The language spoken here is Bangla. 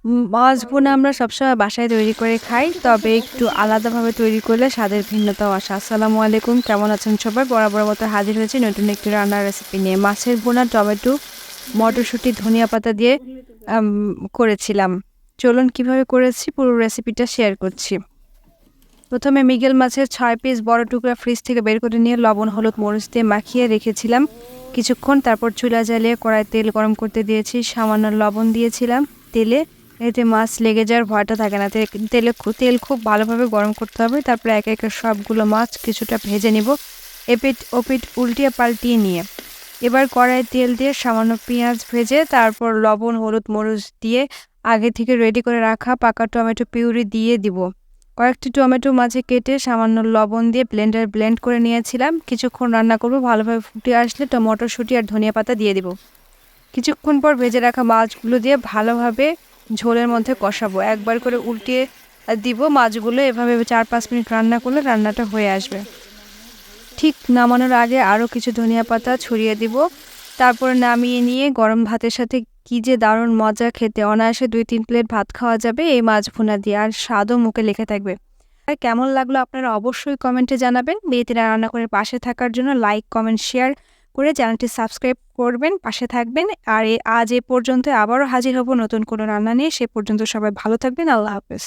মাছ ভুনা আমরা সবসময় বাসায় তৈরি করে খাই, তবে একটু আলাদাভাবে তৈরি করলে স্বাদের ভিন্নতাও আসে। আসসালামু আলাইকুম, কেমন আছেন সবাই? বরাবর মতো হাজির হয়েছি নতুন একটি রান্নার রেসিপি নিয়ে। মাছের ভুনা টমেটো, মটরশুঁটি, ধনিয়া পাতা দিয়ে আম করেছিলাম। চলুন কিভাবে করেছি পুরো রেসিপিটা শেয়ার করছি। প্রথমে মৃগেল মাছের ৬ পিস বড় টুকরা ফ্রিজ থেকে বের করে নিয়ে লবণ, হলুদ, মরিচ দিয়ে মাখিয়ে রেখেছিলাম কিছুক্ষণ। তারপর চুলা জ্বালিয়ে কড়াই তেল গরম করতে দিয়েছি, সামান্য লবণ দিয়েছিলাম তেলে। এতে মাছ লেগে যাওয়ার ভয়টা থাকে না। তেল খুব ভালোভাবে গরম করতে হবে। তারপরে একে একে সবগুলো মাছ কিছুটা ভেজে নিব, এপিঠ ওপিঠ উল্টিয়ে পাল্টিয়ে নিয়ে। এবার কড়াইয়ে তেল দিয়ে সামান্য পেঁয়াজ ভেজে তারপর লবণ, হলুদ, মরিচ দিয়ে আগে থেকে রেডি করে রাখা পাকা টমেটো পিউরি দিয়ে দিব। কয়েকটি টমেটো মাঝে কেটে সামান্য লবণ দিয়ে ব্লেন্ড করে নিয়েছিলাম। কিছুক্ষণ রান্না করব, ভালোভাবে ফুটে আসলে মটরশুঁটি আর ধনিয়া পাতা দিয়ে দিব। কিছুক্ষণ পর ভেজে রাখা মাছগুলো দিয়ে ভালোভাবে ঝোলের মধ্যে কষাবো। একবার করে উল্টিয়ে দিব মাছগুলো। এভাবে ৪-৫ মিনিট রান্না করলে রান্নাটা হয়ে আসবে। ঠিক নামানোর আগে আরও কিছু ধনিয়া পাতা ছড়িয়ে দিব। তারপর নামিয়ে নিয়ে গরম ভাতের সাথে কি যে দারুণ মজা খেতে! অনায়াসে ২-৩ প্লেট ভাত খাওয়া যাবে এই মাছ ভুনা দিয়ে, আর স্বাদও মুখে লেগে থাকবে। আর কেমন লাগলো আপনারা অবশ্যই কমেন্টে জানাবেন। বিয়েতে রান্না করে পাশে থাকার জন্য লাইক, কমেন্ট, শেয়ার করে চ্যানেলটি সাবস্ক্রাইব করবেন, পাশে থাকবেন। আর আজ এ পর্যন্ত, আবারও হাজির হব নতুন কোনো রান্না নিয়ে। সে পর্যন্ত সবাই ভালো থাকবেন। আল্লাহ হাফেজ।